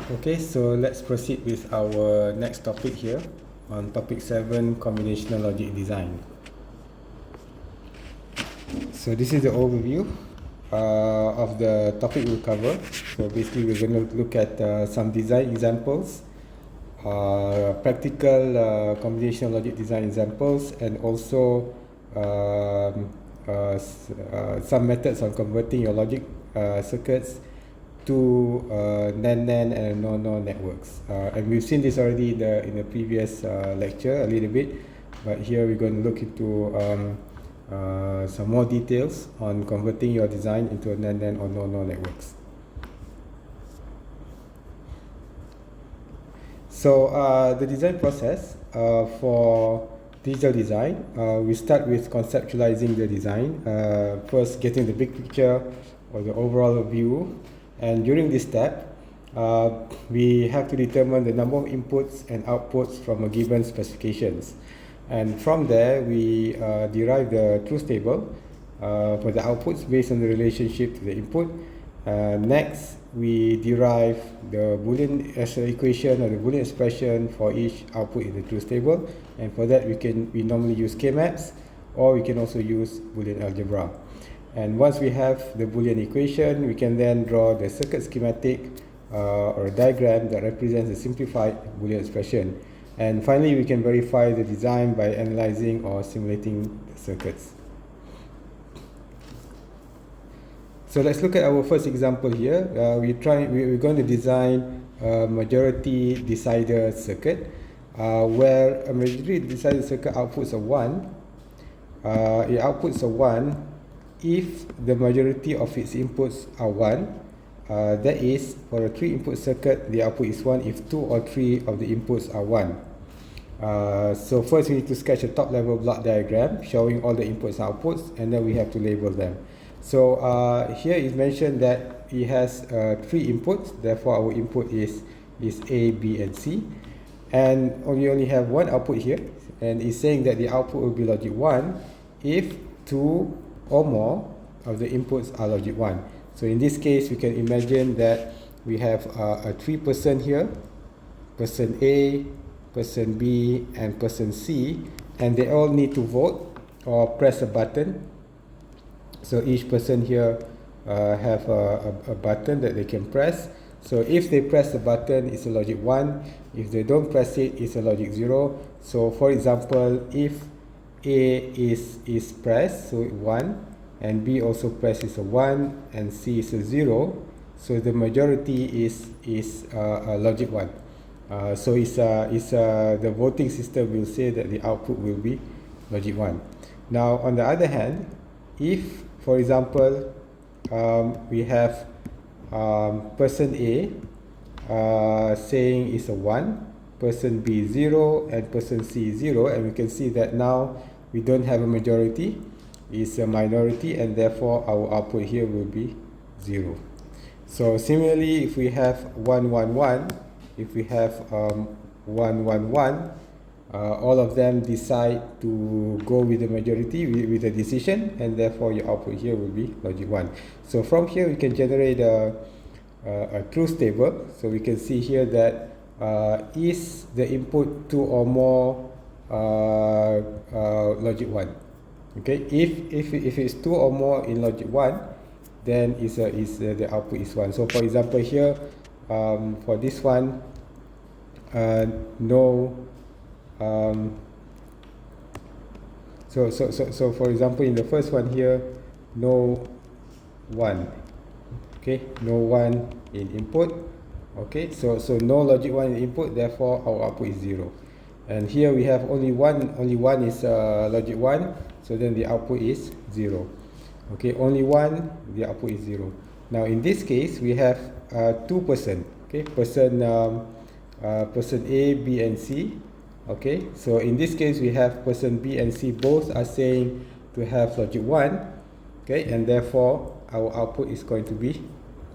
Okay, so let's proceed with our next topic here on topic 7, combinational logic design. So this is the overview of the topic we'll cover. So basically we're going to look at some design examples, practical combinational logic design examples, and also some methods on converting your logic circuits to NAND and no networks. And we've seen this already in the previous lecture a little bit, but here we're going to look into some more details on converting your design into a NAND or no networks. So the design process for digital design, we start with conceptualizing the design, first getting the big picture or the overall view. And during this step, we have to determine the number of inputs and outputs from a given specifications. And from there, we derive the truth table for the outputs based on the relationship to the input. Next, we derive the Boolean equation or the Boolean expression for each output in the truth table. And for that, we normally use KMaps, or we can also use Boolean algebra. And once we have the Boolean equation, we can then draw the circuit schematic or a diagram that represents a simplified Boolean expression. And finally, we can verify the design by analyzing or simulating the circuits. So let's look at our first example here. We're going to design a majority decider circuit where a majority decider circuit outputs a 1. It outputs a 1 if the majority of its inputs are 1. That is, for a 3-input circuit, the output is 1 if 2 or 3 of the inputs are 1. So first we need to sketch a top-level block diagram showing all the inputs and outputs, and then we have to label them. So here it's mentioned that it has 3 inputs, therefore our input is A, B, and C. And we only have one output here, and it's saying that the output will be logic 1 if 2 or more of the inputs are logic 1. So in this case, we can imagine that we have a 3 person here, person A, person B, and person C, and they all need to vote or press a button. So each person here have a button that they can press. So if they press the button, it's a logic 1. If they don't press it, it's a logic 0. So for example, if A is pressed, so 1, and B also presses a 1, and C is a 0, so the majority is logic 1. So the voting system will say that the output will be logic 1. Now on the other hand, if for example we have person A saying is a 1, person B 0, and person C 0, and we can see that now we don't have a majority, it's a minority, and therefore our output here will be 0. So similarly, if we have 1 1 1, if we have 1 1 1, all of them decide to go with the majority with a decision, and therefore your output here will be logic 1. So from here we can generate a truth table. So we can see here that is the input 2 or more logic 1. Okay, if it's 2 or more in logic 1, then the output is 1. So for example here, for this one, no. So for example, in the first one here, no 1. Okay, no 1 in input. Okay, so no logic 1 in input, therefore our output is 0. And here we have only one is logic 1, so then the output is 0. Okay, only 1, the output is 0. Now in this case, we have 2 person. Okay, person A, B, and C. Okay, so in this case, we have person B and C both are saying to have logic 1. Okay, and therefore our output is going to be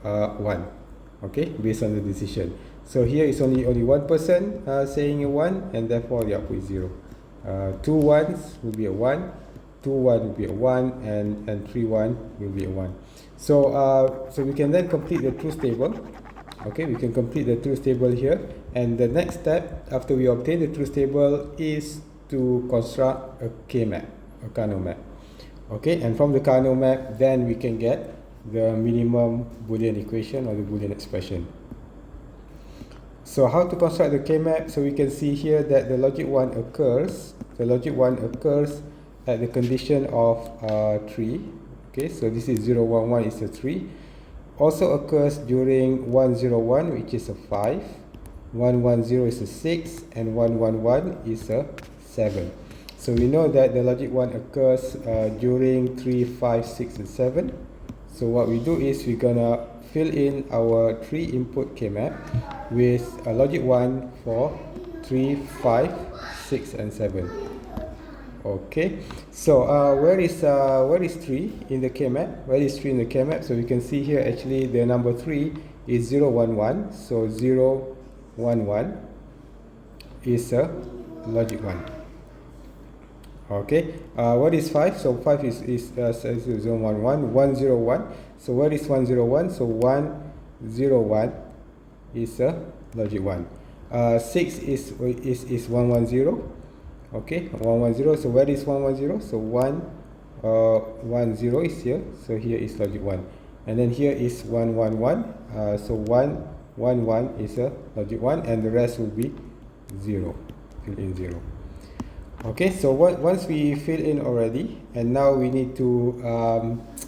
1. Okay, based on the decision. So here is only one person saying a 1, and therefore the output is 0. 2 1s will be a 1, 2 1 will be a 1, and 3 1 will be a 1. So we can then complete the truth table Okay, we can complete the truth table here, and the next step after we obtain the truth table is to construct a KMap, a Carnot map. Okay, and from the Carnot map, then we can get the minimum Boolean equation or the Boolean expression. So how to construct the KMap? So we can see here that the logic 1 occurs. The logic 1 occurs at the condition of 3. Okay, so this is 0, 1, 1 is a 3. Also occurs during 1, 0, 1, which is a 5. 1, 1, 0 is a 6, and 1, 1, 1 is a 7. So we know that the logic 1 occurs during 3, 5, 6, and 7. So what we do is we're gonna fill in our 3 input KMap with a logic 1 for 3, 5, 6, and 7. Okay, so where is 3 in the KMap? Where is 3 in the KMap? So we can see here actually the number 3 is 0, 1, 1. So 0, 1, 1 is a logic 1. Okay, what is 5? So 5 is 0, 1, 1, 1, 0, 1. So where is 1, 0, 1? So 1, 0, 1 is a logic 1. 6 is 1, 1, 0. Okay, 1, 1, 0. So where is 1, 1, 0? So 1, 1, 0 is here. So here is logic 1. And then here is 1, 1, 1. So 1, 1, 1 is a logic 1, and the rest will be 0. Fill in 0. Okay, so once we fill in already, and now we need to,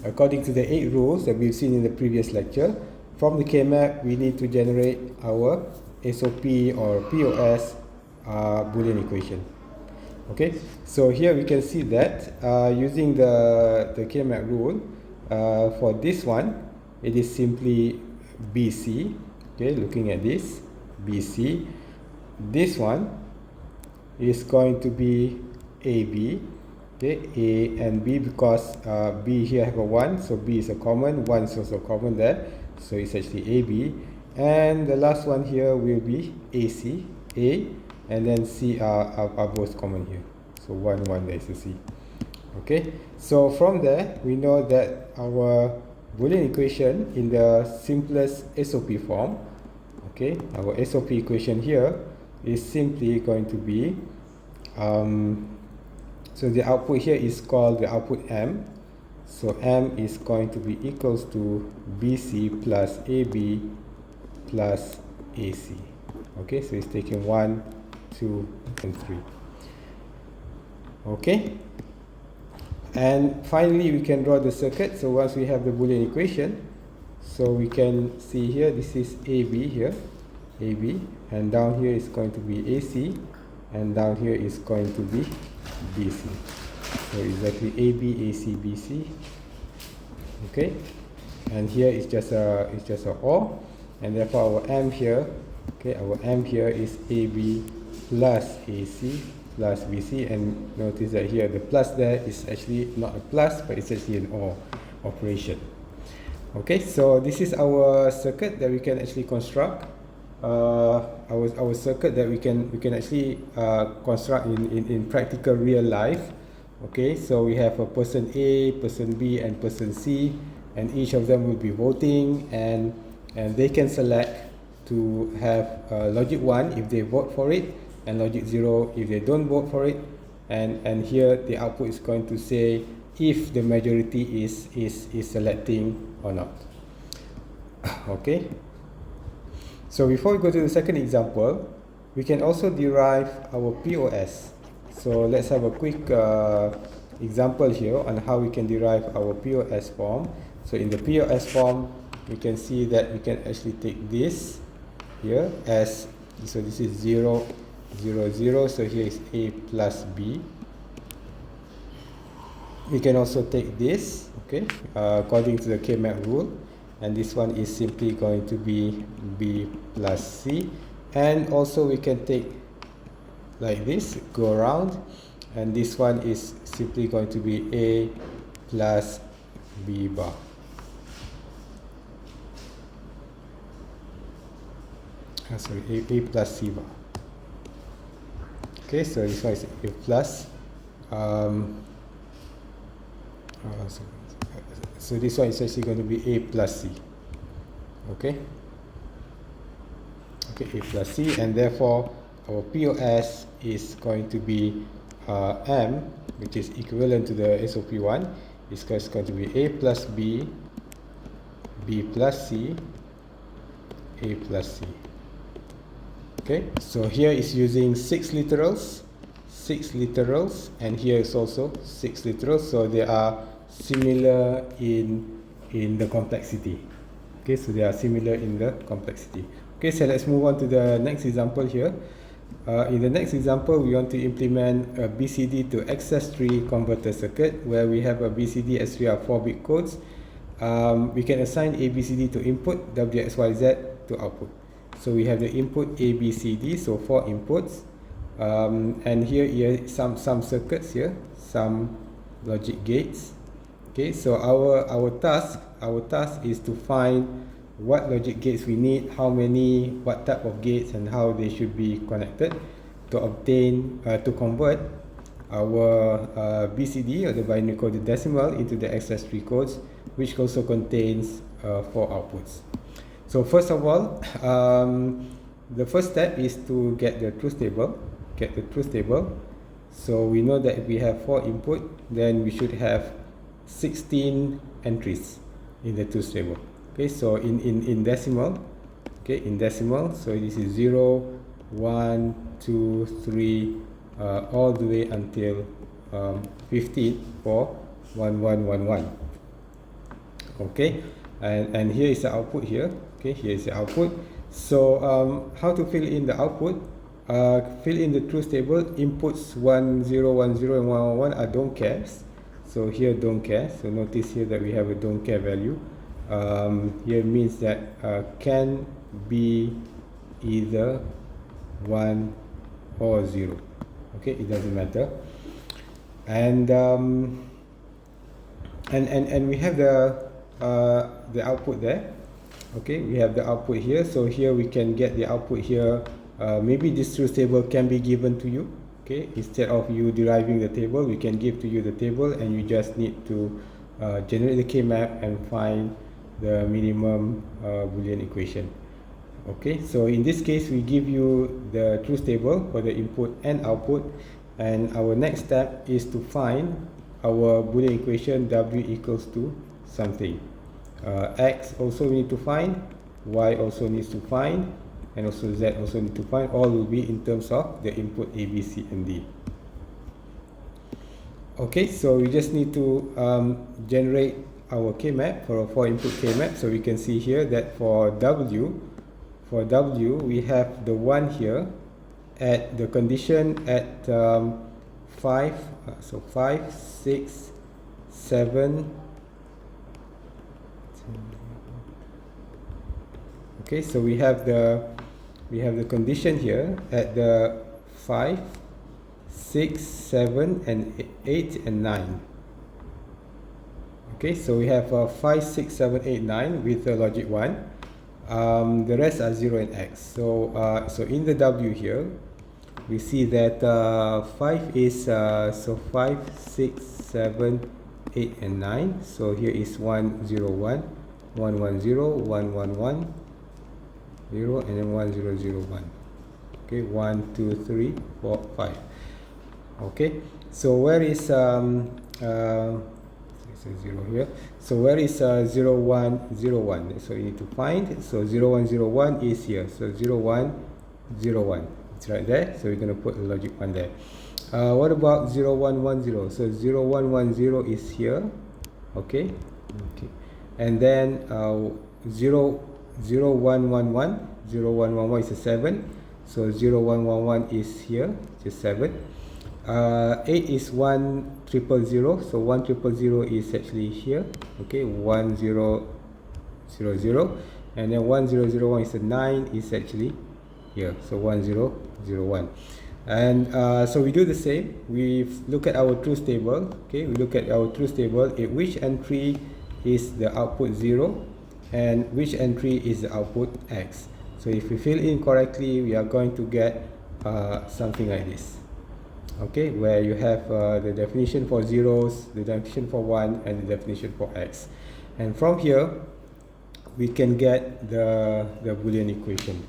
according to the 8 rules that we've seen in the previous lecture, from the KMap we need to generate our SOP or POS Boolean equation. Okay, so here we can see that using the KMap rule, for this one, it is simply BC. Okay, looking at this, BC. This one is going to be AB. Okay, A and B, because B here have a 1, so B is a common, 1 is also common there, so it's actually AB. And the last one here will be AC, A, and then C are both common here. So 1, 1, there is a C. Okay, so from there we know that our Boolean equation in the simplest SOP form, okay, our SOP equation here is simply going to be, so the output here is called the output M. So M is going to be equals to BC plus AB plus AC. Okay, so it's taking 1, 2, and 3. Okay, and finally we can draw the circuit. So once we have the Boolean equation, so we can see here, this is AB here, AB, and down here is going to be AC, and down here is going to be BC. So exactly AB, AC, BC. Okay, and here is just a OR, and therefore our M here, okay, our M here is AB plus AC plus BC, and notice that here the plus there is actually not a plus, but it's actually an OR operation. Okay, so this is our circuit that we can actually construct. Our circuit that we can actually construct in practical real life. Okay, so we have a person A, person B, and person C, and each of them will be voting, and they can select to have logic 1 if they vote for it, and logic 0 if they don't vote for it, and here the output is going to say if the majority is selecting or not. Okay, so before we go to the second example, we can also derive our POS. So let's have a quick example here on how we can derive our POS form. So in the POS form, we can see that we can actually take this here as, so this is 0, 0, 0, so here is A plus B. We can also take this, okay, according to the KMap rule, and this one is simply going to be B plus C, and also we can take like this, go around, and this one is simply going to be A plus B bar. Sorry, A plus C bar. Okay, so this one is A plus. So this one is actually going to be A plus C. Okay. okay, A plus C, and therefore our POS is going to be M, which is equivalent to the SOP1, is going to be A plus B, B plus C, A plus C. Okay, so here is using 6 literals, and here is also 6 literals, so they are similar in the complexity. Okay, so they are similar in the complexity. Okay, so let's move on to the next example here. In the next example, we want to implement a BCD to access tree converter circuit where we have a BCD S3 are 4-bit codes. We can assign ABCD to input, WXYZ to output. So we have the input ABCD, so 4 inputs, and here some circuits here, some logic gates. Okay, so our task is to find what logic gates we need, how many, what type of gates, and how they should be connected to obtain to convert our BCD, or the binary coded decimal, into the access tree codes, which also contains 4 outputs. So first of all, the first step is to get the truth table. So we know that if we have 4 input, then we should have 16 entries in the truth table. Okay, so in decimal, okay, in decimal, so this is 0, 1, 2, 3, all the way until 15 for 1111. Okay, and here is the output here. Okay, here is the output. So how to fill in the output? Fill in the truth table. Inputs 1, 0, 1, 0, and 1, 1, 1 are don't cares. So here don't care. So notice here that we have a don't care value. Here means that can be either 1 or 0. Okay, it doesn't matter. And we have the output there. Okay, we have the output here. So here we can get the output here. Maybe this truth table can be given to you. Okay, instead of you deriving the table, we can give to you the table, and you just need to generate the KMap and find the minimum Boolean equation. Okay, so in this case, we give you the truth table for the input and output, and our next step is to find our Boolean equation W equals to something. X also we need to find, Y also needs to find, and also Z also need to find. All will be in terms of the input A, B, C, and D. Okay, so we just need to generate our KMap for a 4-input KMap. So we can see here that for W we have the 1 here at the condition at 5, so 5, 6, 7. Okay, so we have the condition here at the 5, 6, 7, and 8 and 9. Okay, so we have 5, 6, 7, 8, 9 with the logic 1. The rest are 0 and X. So in the W here, we see that 5 is so 5, 6, 7, 8, and 9. So here is 1, 0, 1, 1, 1, 0, 1, 1, 1, 0, and then 1, 0, 0, 1. Okay, 1, 2, 3, 4, 5. Okay, so where is 0 here? So where is 0, 1, 0, 1? So you need to find. So 0, 1, 0, 1 is here. So 0, 1, 0, 1. It's right there. So we're going to put the logic 1 there. What about 0, 1, 1, 0? So 0, 1, 1, 0 is here. Okay. Okay. And then 0, 0, 1, 1, 1. 0, 1, 1, 1 is a 7. So 0, 1, 1, 1 is here. It's a 7. 8 is 1, 0, 0. So 1, 0, 0 is actually here. Okay. 1, 0, 0, 0. And then 1, 0, 0, 1 is a 9 is actually here. So 1, 0, 0, 1. And so we do the same. We look at our truth table. Okay. We look at our truth table. Which entry is the output 0 and which entry is the output X. So if we fill in correctly, we are going to get something like this. Okay, where you have the definition for zeros, the definition for 1, and the definition for X. And from here, we can get the Boolean equation.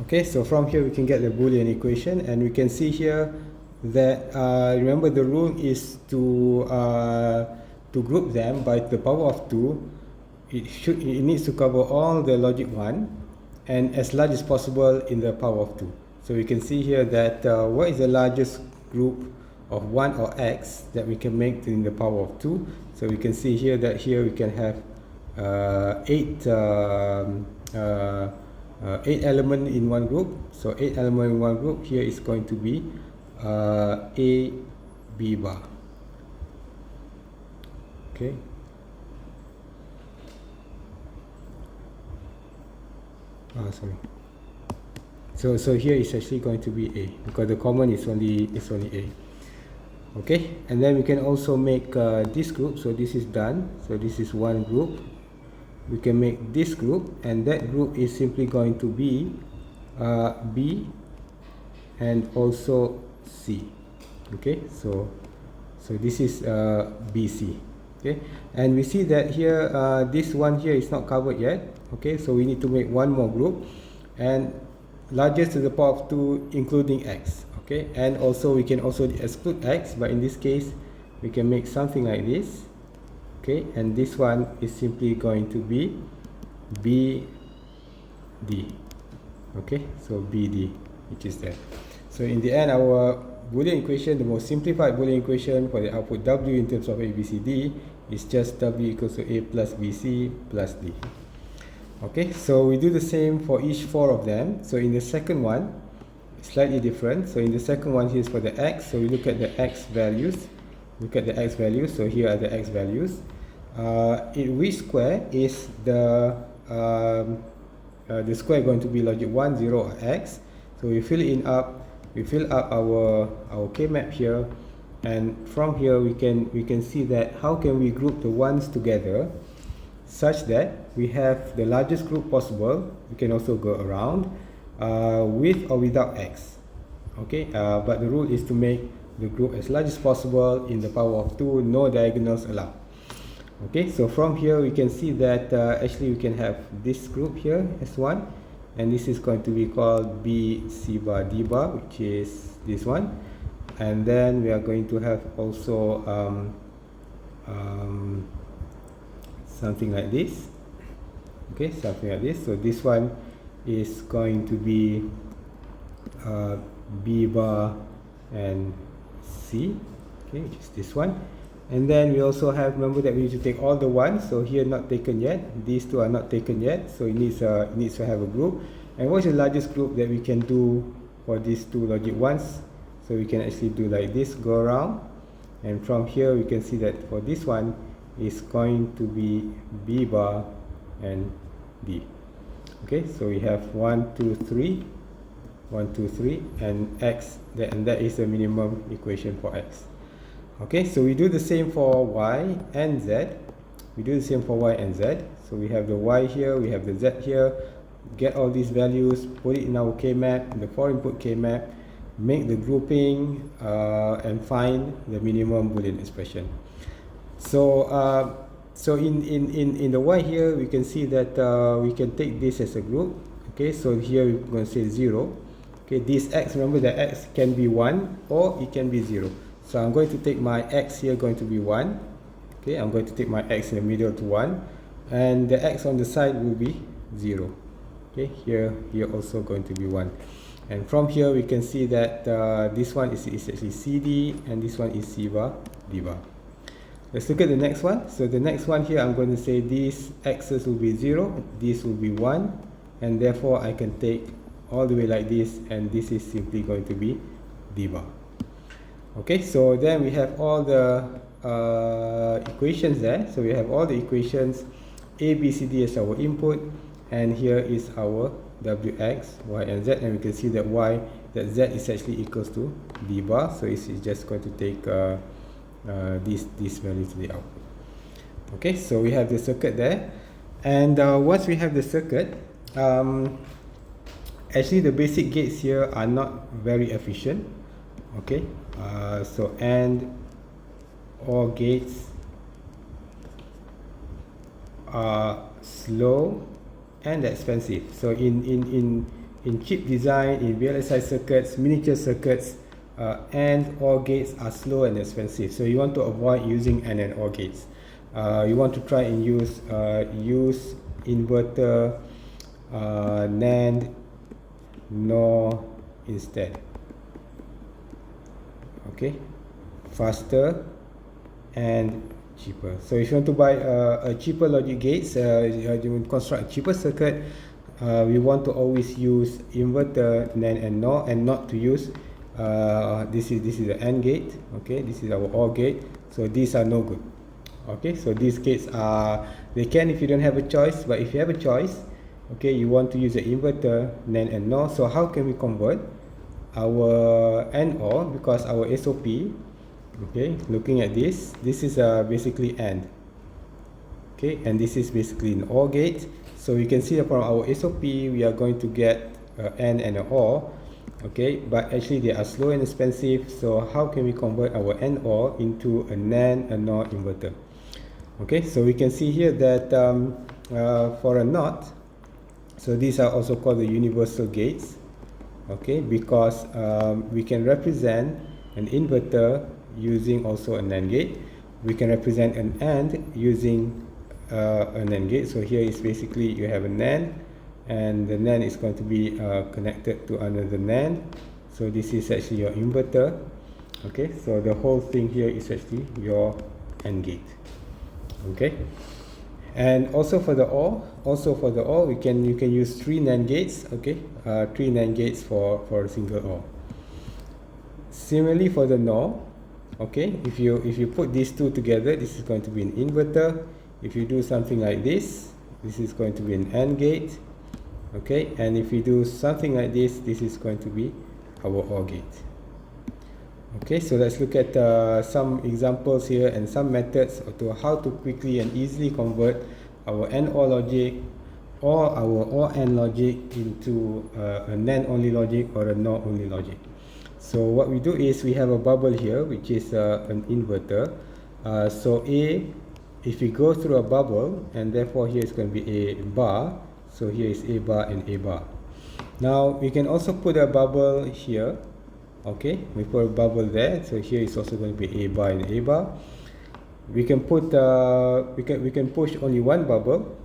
Okay, so from here we can get the Boolean equation, and we can see here that remember the rule is to group them by the power of 2. It needs to cover all the logic 1 and as large as possible in the power of 2. So we can see here that what is the largest group of 1 or x that we can make in the power of 2. So we can see here that here we can have 8 elements in one group. So 8 elements in one group. Here is going to be A, B bar. Okay. Sorry. So here is actually going to be A because the common is only A. Okay, and then we can also make this group. So this is done. So this is one group. We can make this group, and that group is simply going to be B and also C. Okay, so this is BC. Okay, and we see that here this one here is not covered yet. Okay, so we need to make one more group, and largest to the power of 2 including x. Okay, and also we can also exclude x, but in this case we can make something like this. Okay, and this one is simply going to be BD. Okay, so BD, which is that. So in the end, our Boolean equation, the most simplified Boolean equation for the output W in terms of A, B, C, D is just W equals to A plus BC plus D. Okay, so we do the same for each 4 of them. So in the second one, slightly different. So in the second one, here's for the x. So we look at the x values. So here are the x values. In which square is the square going to be logic 1, 0, or x. So we fill up our KMap here, and from here we can see that how can we group the ones together such that we have the largest group possible. We can also go around with or without x. Okay, but the rule is to make the group as large as possible in the power of 2, no diagonals allowed. Okay, so from here we can see that actually we can have this group here as one, and this is going to be called B, C bar, D bar, which is this one. And then we are going to have also something like this. Okay, something like this. So this one is going to be B bar and C, okay, which is this one. And then we also have, remember that we need to take all the ones. So here not taken yet, these two are not taken yet, so it needs to have a group. And what is the largest group that we can do for these two logic ones? So we can actually do like this, go around, and from here we can see that for this one is going to be B bar and D. Okay, so we have 1, 2, 3, 1, 2, 3, and x, and that is the minimum equation for x. Okay, so we do the same for y and z. So we have the y here, we have the z here. Get all these values, put it in our KMap, in the 4-input KMap, make the grouping, and find the minimum Boolean expression. So in the y here, we can see that we can take this as a group. Okay, so here we're going to say 0. Okay, this x, remember that x can be 1 or it can be 0. So I'm going to take my x here going to be 1. Okay, I'm going to take my x in the middle to 1, and the x on the side will be 0. Okay, here also going to be 1. And from here we can see that this one is actually CD, and this one is C bar, D bar. Let's look at the next one. So the next one here, I'm going to say these x's will be 0, this will be 1, and therefore I can take all the way like this, and this is simply going to be D bar. Okay, so then we have all the equations there. So we have all the equations, A, B, C, D as our input, and here is our Wx, y, and z, and we can see that z is actually equals to D bar, so it's just going to take this value to the output. Okay, so we have the circuit there, and once we have the circuit, actually the basic gates here are not very efficient. Okay, so AND OR gates are slow and expensive. So in in chip design, in VLSI circuits, miniature circuits, AND OR gates are slow and expensive. So you want to avoid using AND and OR gates. You want to try and use inverter, NAND, NOR instead. Okay, faster and cheaper. So if you want to buy a cheaper logic gates, you want to construct a cheaper circuit, we want to always use inverter, NAND and NOR, and not to use this is the AND gate. Okay, this is our OR gate. So these are no good. Okay, so these gates are, they can if you don't have a choice, but if you have a choice, okay, you want to use the inverter, NAND and NOR. So how can we convert our AND OR? Because our SOP, okay, looking at this is basically AND. Okay, and this is basically an OR gate. So you can see that from our SOP, we are going to get AND and an OR. Okay, but actually they are slow and expensive. So how can we convert our AND OR into a NAND and NOR inverter? Okay, so we can see here that for a NOT, so these are also called the universal gates. Okay, because we can represent an inverter using also a NAND gate. We can represent an AND using a NAND gate. So here is basically you have a NAND, and the NAND is going to be connected to another NAND. So this is actually your inverter. Okay, so the whole thing here is actually your AND gate. Okay, and also for the OR, you can use 3 NAND gates. Okay, 3 NAND gates for a single OR. Similarly for the NOR, okay, if you put these two together, this is going to be an inverter. If you do something like this is going to be an AND gate. Okay, and if you do something like this is going to be our OR gate. Okay, so let's look at some examples here and some methods to how to quickly and easily convert our AND OR logic or our OR AND logic into a NAND only logic or a NOR only logic. So what we do is we have a bubble here, which is an inverter. So A, if we go through a bubble, and therefore here is going to be a bar. So here is A bar and A bar. Now we can also put a bubble here. Okay, we put a bubble there. So here is also going to be A bar and A bar. We can put we can push only one bubble.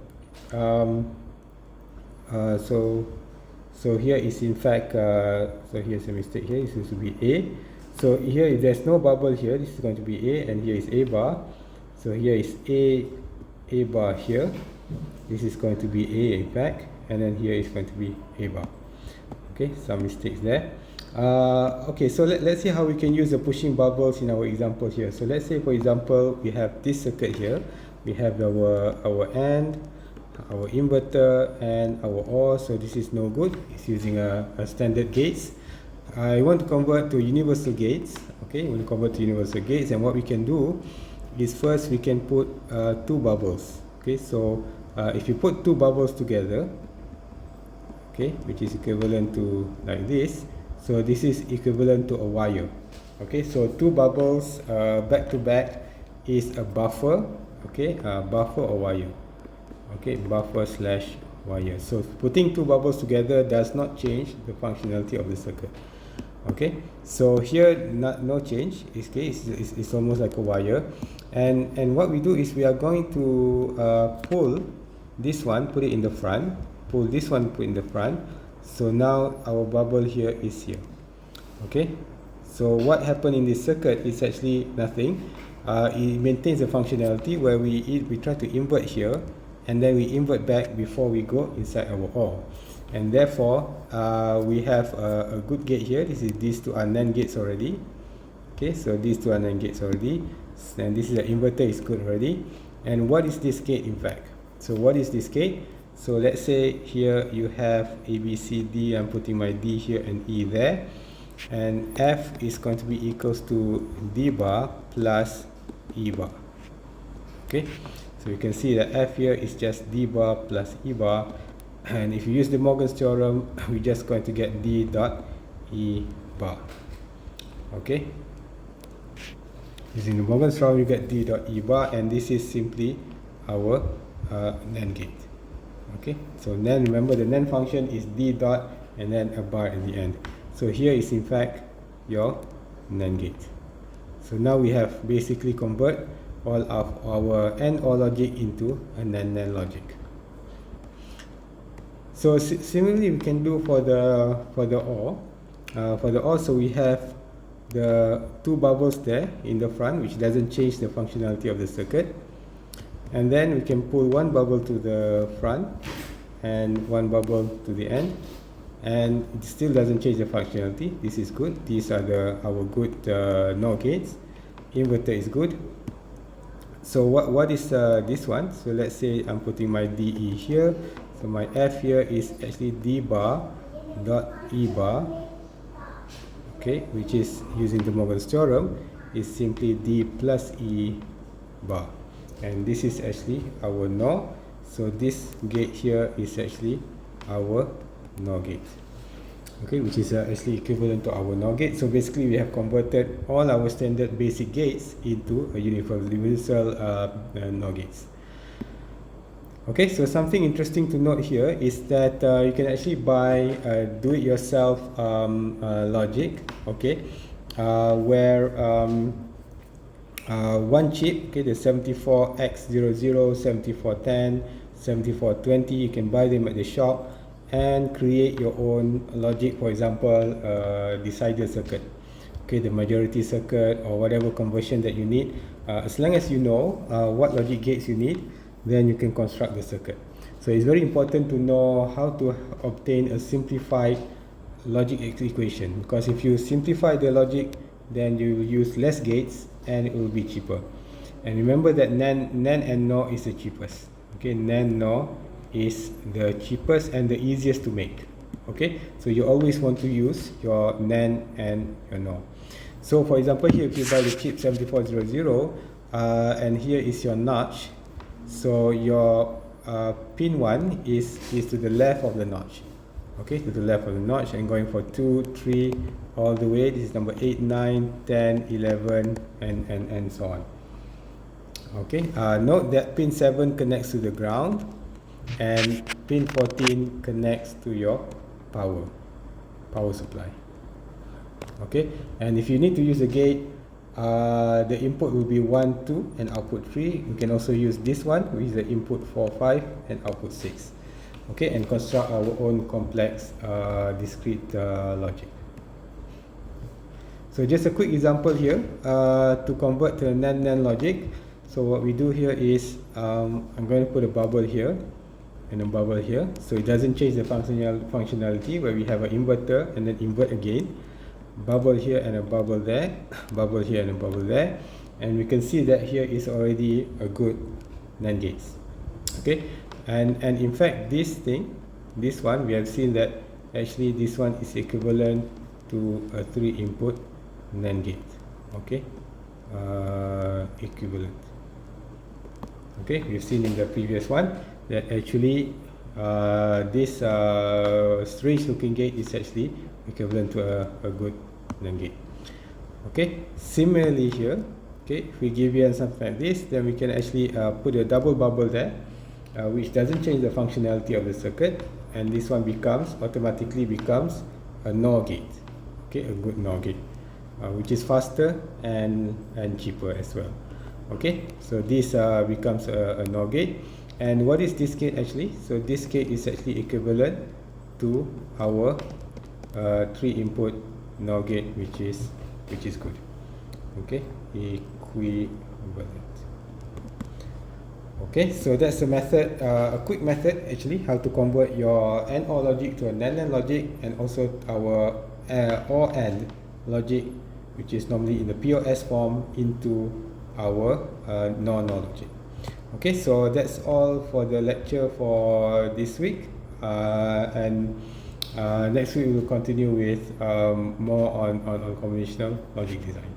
So here is in fact so here's a mistake here. This is to be A. So here if there's no bubble here, this is going to be A, and here is A bar. So here is A bar here. This is going to be A in fact, and then here is going to be A bar. Okay, some mistakes there. Okay, so let's see how we can use the pushing bubbles in our example here. So let's say, for example, we have this circuit here. We have our AND, our inverter, and our OR. So this is no good. It's using a standard gates. I want to convert to universal gates. Okay, we want to convert to universal gates, and what we can do is first we can put 2 bubbles. Okay, so if you put 2 bubbles together, okay, which is equivalent to like this. So this is equivalent to a wire. Okay, so 2 bubbles back to back is a buffer. Okay, buffer or wire. Okay, buffer slash wire. So putting 2 bubbles together does not change the functionality of the circuit. Okay, so here no change. It's almost like a wire. And what we do is we are going to pull this one, put it in the front. Pull this one, put in the front. So now our bubble here is here. Okay, so what happened in this circuit is actually nothing. It maintains the functionality where we try to invert here, and then we invert back before we go inside our OR. And therefore we have a good gate here. These two are NAND gates already. Okay, so these two are NAND gates already, and this is the inverter is good already. And what is this gate in fact? So what is this gate? So let's say here you have A, B, C, D. I'm putting my D here and E there, and F is going to be equals to D bar plus E bar. Okay, so you can see that F here is just D bar plus E bar, and if you use the Morgan's theorem, we're just going to get D dot E bar. Okay, using the Morgan's theorem, you get D dot E bar, and this is simply our NAND gate. Okay, so NAND, remember the NAND function is D dot and then a bar at the end. So here is in fact your NAND gate. So now we have basically convert all of our AND OR logic into a NAND logic. So similarly we can do for the OR. For the OR, so we have the two bubbles there in the front, which doesn't change the functionality of the circuit, and then we can pull one bubble to the front and one bubble to the end, and it still doesn't change the functionality. This is good. These are our good NOR gates. Inverter is good. So what is this one? So let's say I'm putting my DE here. So my F here is actually D bar dot E bar, okay, which is using the Morgan's theorem is simply D plus E bar, and this is actually our NOR. So this gate here is actually our NOR gate, okay, which is actually equivalent to our NOR gate. So basically we have converted all our standard basic gates into a universal NOR gates. Okay, so something interesting to note here is that you can actually buy do-it-yourself logic, okay, where one chip, okay, the 74X00, 7410, 7420, you can buy them at the shop and create your own logic. For example, decider circuit, okay, the majority circuit or whatever conversion that you need. As long as you know what logic gates you need, then you can construct the circuit. So it's very important to know how to obtain a simplified logic equation, because if you simplify the logic, then you will use less gates and it will be cheaper. And remember that NAND and NOR is the cheapest. Okay, NAND NOR is the cheapest and the easiest to make. Okay, so you always want to use your NAND and your NOR. So for example, here if you buy the chip 7400 and here is your notch. So your pin 1 is to the left of the notch, okay, to the left of the notch, and going for 2, 3, all the way. This is number 8, 9, 10, 11, and so on. Okay, note that pin 7 connects to the ground, and pin 14 connects to your power supply. Okay, and if you need to use a gate, the input will be 1, 2 and output 3. We can also use this one, which is the input 4, 5 and output 6. Okay, and construct our own complex discrete logic. So just a quick example here to convert to a NAND logic. So what we do here is I'm going to put a bubble here and a bubble here, so it doesn't change the functionality, where we have an inverter and then invert again. Bubble here and a bubble there, bubble here and a bubble there, and we can see that here is already a good NAND gates. Okay, and in fact this one we have seen that actually this one is equivalent to a 3 input NAND gate. Okay, equivalent. Okay, we've seen in the previous one that actually this strange looking gate is actually equivalent to a good NAND gate. Okay, similarly here, okay, if we give you something like this, then we can actually put a double bubble there, which doesn't change the functionality of the circuit, and this one automatically becomes a NOR gate. Okay, a good NOR gate, which is faster and cheaper as well. Okay, so this becomes a NOR gate. And what is this gate actually? So this gate is actually equivalent to our 3 input NOR gate, which is good. Okay, equivalent. Okay, so that's a method, a quick method actually, how to convert your AND OR logic to a NAND logic, and also our OR AND logic, which is normally in the POS form, into our NOR logic. Okay, so that's all for the lecture for this week, and next week we will continue with more on combinational logic design.